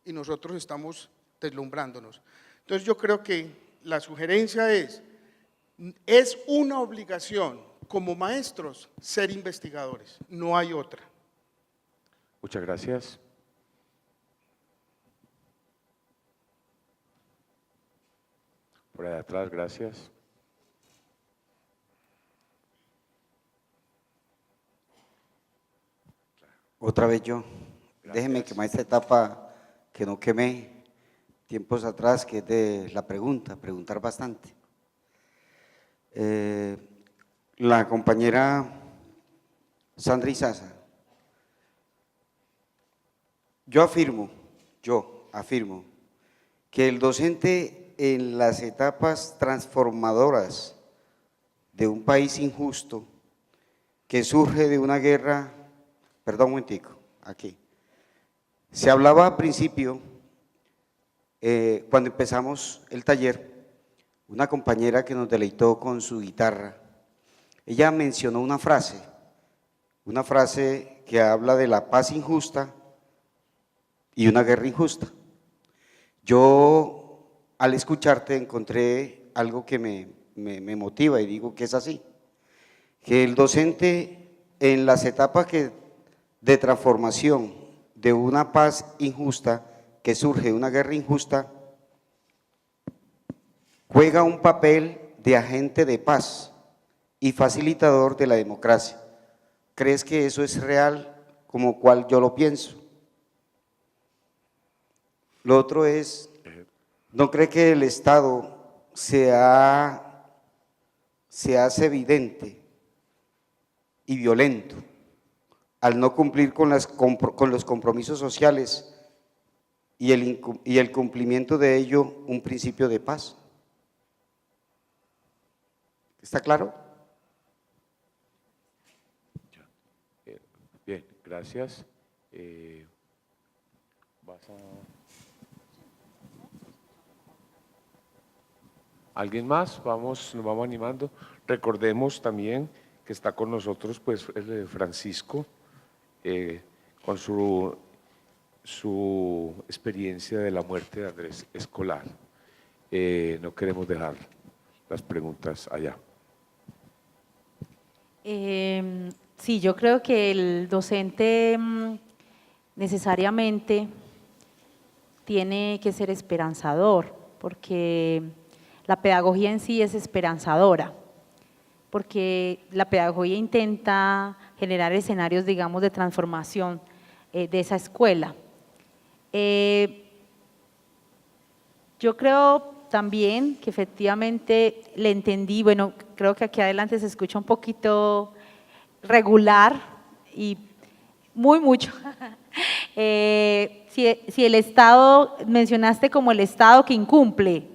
Y nosotros estamos deslumbrándonos. Entonces yo creo que la sugerencia es una obligación como maestros ser investigadores, no hay otra. Muchas gracias. Por allá atrás, gracias. Otra vez yo. Gracias. Déjeme quemar esta etapa que no quemé tiempos atrás, que es de la preguntar bastante. La compañera Sandra Izaza, yo afirmo que el docente en las etapas transformadoras de un país injusto que surge de una guerra, perdón un momentico, aquí, se hablaba al principio, cuando empezamos el taller, una compañera que nos deleitó con su guitarra, ella mencionó una frase que habla de la paz injusta y una guerra injusta. Yo, al escucharte, encontré algo que me motiva y digo que es así, que el docente en las etapas de transformación de una paz injusta que surge de una guerra injusta, juega un papel de agente de paz y facilitador de la democracia. ¿Crees que eso es real como cual yo lo pienso? Lo otro es, ¿no cree que el Estado se hace evidente y violento al no cumplir con los compromisos sociales y el cumplimiento de ello un principio de paz? ¿Está claro? Bien, gracias. ¿Alguien más? Nos vamos animando. Recordemos también que está con nosotros pues Francisco, con su experiencia de la muerte de Andrés Escolar. No queremos dejar las preguntas allá. Sí, yo creo que el docente necesariamente tiene que ser esperanzador, porque la pedagogía en sí es esperanzadora, porque la pedagogía intenta generar escenarios, digamos, de transformación de esa escuela. Yo creo también que efectivamente le entendí, bueno, creo que aquí adelante se escucha un poquito regular y mucho. Si el Estado, mencionaste como el Estado que incumple.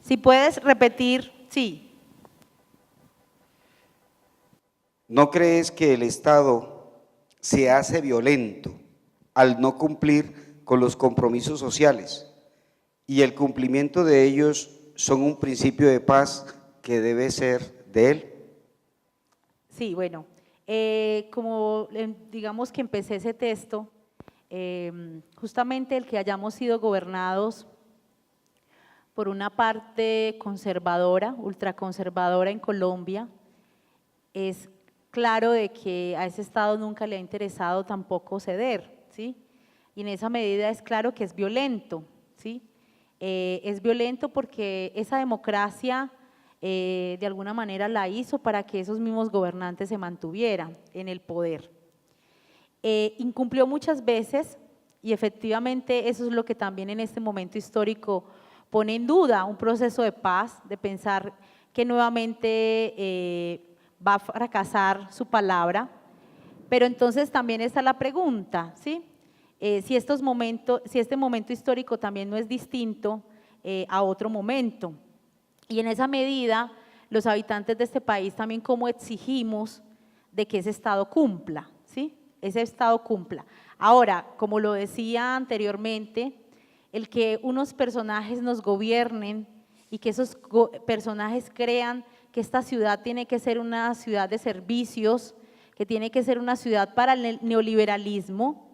Si puedes repetir, sí. ¿No crees que el Estado se hace violento al no cumplir con los compromisos sociales y el cumplimiento de ellos son un principio de paz que debe ser de él? Sí, bueno, como digamos que empecé ese texto, justamente el que hayamos sido gobernados por una parte conservadora, ultraconservadora en Colombia, es claro de que a ese Estado nunca le ha interesado tampoco ceder, ¿sí? Y en esa medida es claro que es violento, ¿sí? Es violento porque esa democracia de alguna manera la hizo para que esos mismos gobernantes se mantuvieran en el poder. Incumplió muchas veces y efectivamente eso es lo que también en este momento histórico pone en duda un proceso de paz, de pensar que nuevamente va a fracasar su palabra, pero entonces también está la pregunta, ¿sí? Si este momento histórico también no es distinto a otro momento. Y en esa medida, los habitantes de este país también cómo exigimos de que ese Estado cumpla, ¿sí? Ese Estado cumpla. Ahora, como lo decía anteriormente, el que unos personajes nos gobiernen y que esos personajes crean que esta ciudad tiene que ser una ciudad de servicios, que tiene que ser una ciudad para el neoliberalismo,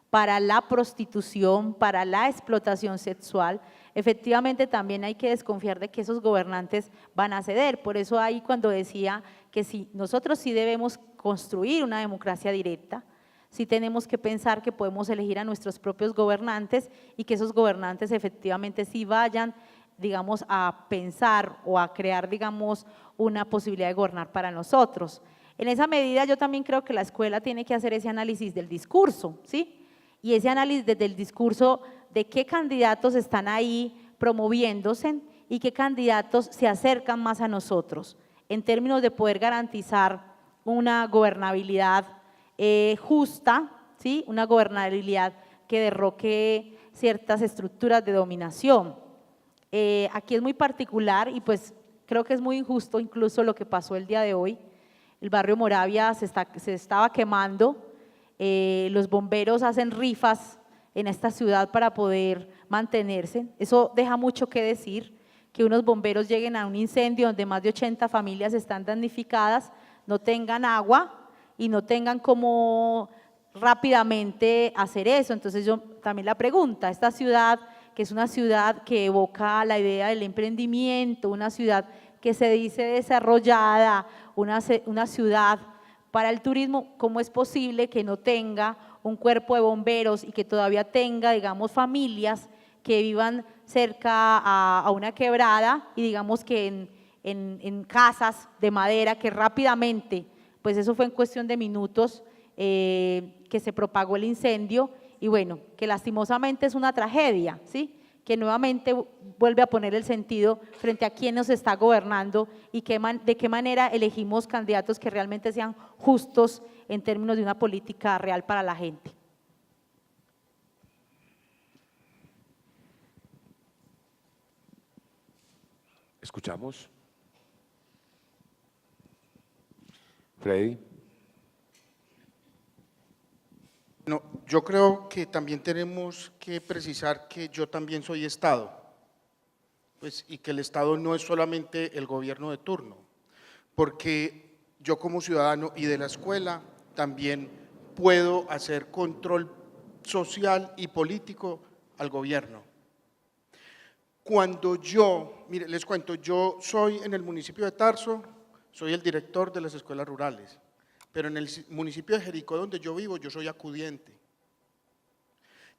para la prostitución, para la explotación sexual, efectivamente también hay que desconfiar de que esos gobernantes van a ceder. Por eso ahí cuando decía que si nosotros sí debemos construir una democracia directa, sí tenemos que pensar que podemos elegir a nuestros propios gobernantes y que esos gobernantes efectivamente sí vayan, digamos, a pensar o a crear, digamos, una posibilidad de gobernar para nosotros. En esa medida yo también creo que la escuela tiene que hacer ese análisis del discurso, ¿sí? Y ese análisis desde el discurso de qué candidatos están ahí promoviéndose y qué candidatos se acercan más a nosotros, en términos de poder garantizar una gobernabilidad justa, ¿sí? Una gobernabilidad que derroque ciertas estructuras de dominación. Aquí es muy particular y pues creo que es muy injusto incluso lo que pasó el día de hoy. El barrio Moravia se estaba quemando, los bomberos hacen rifas en esta ciudad para poder mantenerse. Eso deja mucho que decir, que unos bomberos lleguen a un incendio donde más de 80 familias están damnificadas, no tengan agua y no tengan cómo rápidamente hacer eso. Entonces yo también la pregunta, esta ciudad que es una ciudad que evoca la idea del emprendimiento, una ciudad que se dice desarrollada, una ciudad para el turismo, ¿cómo es posible que no tenga un cuerpo de bomberos y que todavía tenga, digamos, familias que vivan cerca a una quebrada y digamos que en casas de madera que rápidamente, pues eso fue en cuestión de minutos que se propagó el incendio y bueno, que lastimosamente es una tragedia, ¿sí? Que nuevamente vuelve a poner el sentido frente a quién nos está gobernando y de qué manera elegimos candidatos que realmente sean justos en términos de una política real para la gente. ¿Escuchamos? Freddy. No, yo creo que también tenemos que precisar que yo también soy Estado, pues, y que el Estado no es solamente el gobierno de turno, porque yo como ciudadano y de la escuela también puedo hacer control social y político al gobierno. Cuando yo, mire, les cuento, yo soy en el municipio de Tarso, soy el director de las escuelas rurales. pero en el municipio de Jericó, donde yo vivo, yo soy acudiente.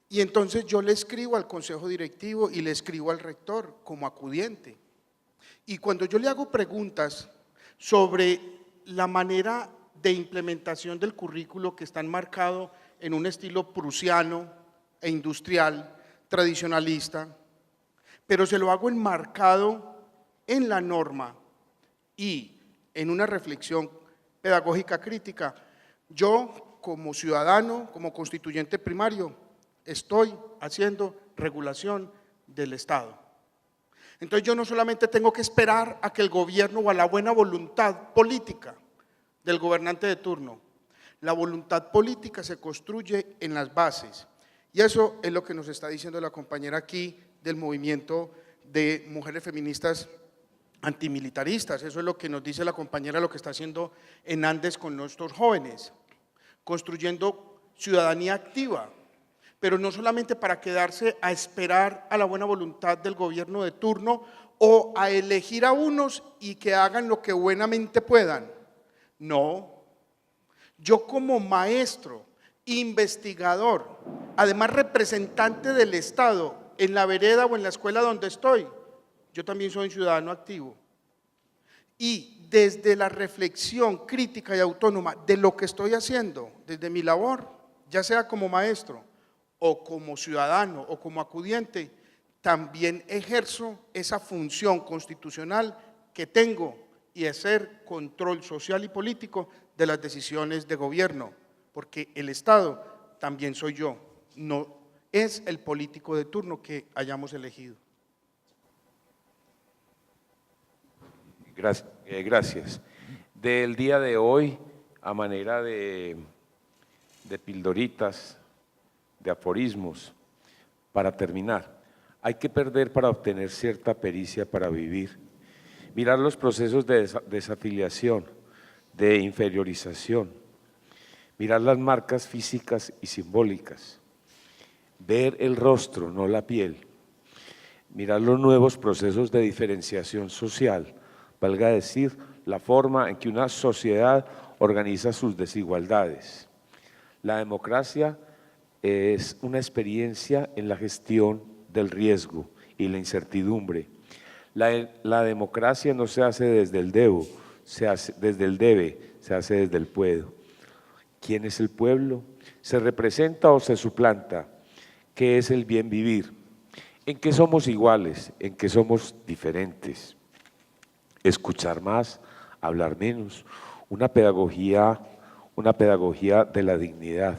Y entonces yo le escribo al consejo directivo y le escribo al rector como acudiente. Y cuando yo le hago preguntas sobre la manera de implementación del currículo que está enmarcado en un estilo prusiano e industrial, tradicionalista, pero se lo hago enmarcado en la norma y en una reflexión pedagógica crítica, yo como ciudadano, como constituyente primario, estoy haciendo regulación del Estado. Entonces yo no solamente tengo que esperar a que el gobierno o a la buena voluntad política del gobernante de turno, la voluntad política se construye en las bases y eso es lo que nos está diciendo la compañera aquí del movimiento de mujeres feministas antimilitaristas, eso es lo que nos dice la compañera, lo que está haciendo en Andes con nuestros jóvenes, construyendo ciudadanía activa, pero no solamente para quedarse a esperar a la buena voluntad del gobierno de turno o a elegir a unos y que hagan lo que buenamente puedan. No, yo como maestro, investigador, además representante del Estado en la vereda o en la escuela donde estoy, yo también soy un ciudadano activo. Y desde la reflexión crítica y autónoma de lo que estoy haciendo, desde mi labor, ya sea como maestro, o como ciudadano o como acudiente, también ejerzo esa función constitucional que tengo y hacer control social y político de las decisiones de gobierno, porque el Estado también soy yo, no es el político de turno que hayamos elegido. Gracias. Del día de hoy, a manera de pildoritas, de aforismos, para terminar, hay que perder para obtener cierta pericia para vivir, mirar los procesos de desafiliación, de inferiorización, mirar las marcas físicas y simbólicas, ver el rostro, no la piel, mirar los nuevos procesos de diferenciación social, valga decir, la forma en que una sociedad organiza sus desigualdades. La democracia es una experiencia en la gestión del riesgo y la incertidumbre. La democracia no se hace desde el debo, se hace desde el debe, se hace desde el puedo. ¿Quién es el pueblo? ¿Se representa o se suplanta? ¿Qué es el bien vivir? ¿En qué somos iguales? ¿En qué somos diferentes? Escuchar más, hablar menos, una pedagogía de la dignidad.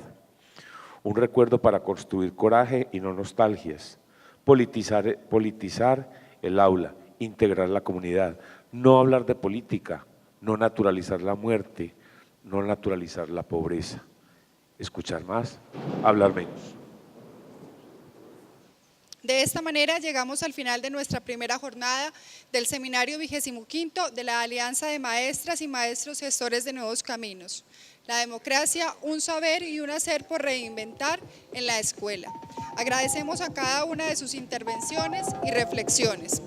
Un recuerdo para construir coraje y no nostalgias, politizar el aula, integrar la comunidad, no hablar de política, no naturalizar la muerte, no naturalizar la pobreza. Escuchar más, hablar menos. De esta manera llegamos al final de nuestra primera jornada del seminario 25º de la Alianza de Maestras y Maestros Gestores de Nuevos Caminos. La democracia, un saber y un hacer por reinventar en la escuela. Agradecemos a cada una de sus intervenciones y reflexiones.